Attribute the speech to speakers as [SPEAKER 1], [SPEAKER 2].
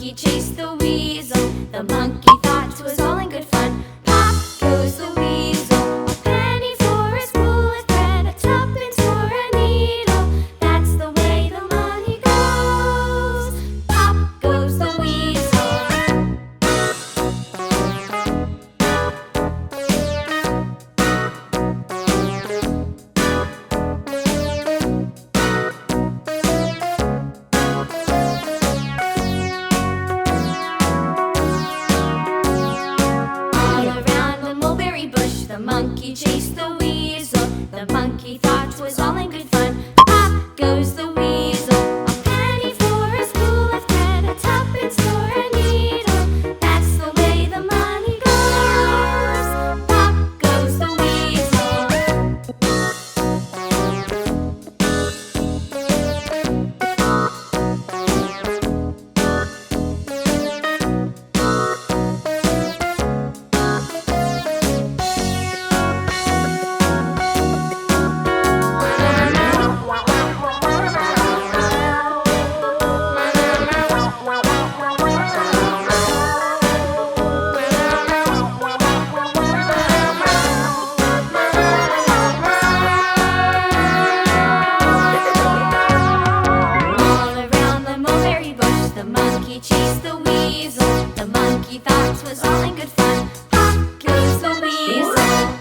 [SPEAKER 1] monkey chased the weasel. The monkey thought 'twas all in good fun. Pop goes the weasel. A penny for a spool of thread, a tuppence for a needle. That's the way the money goes. Pop goes the weasel. The monkey chased the weasel. The monkey thought 'twas all in good fun. Pop goes the weasel. A penny for a spool of thread, a tuppence for a needle. That's the way the money goes. Pop goes the weasel. The monkey chased the weasel. The monkey thought 'twas all in good fun. Pop goes the weasel.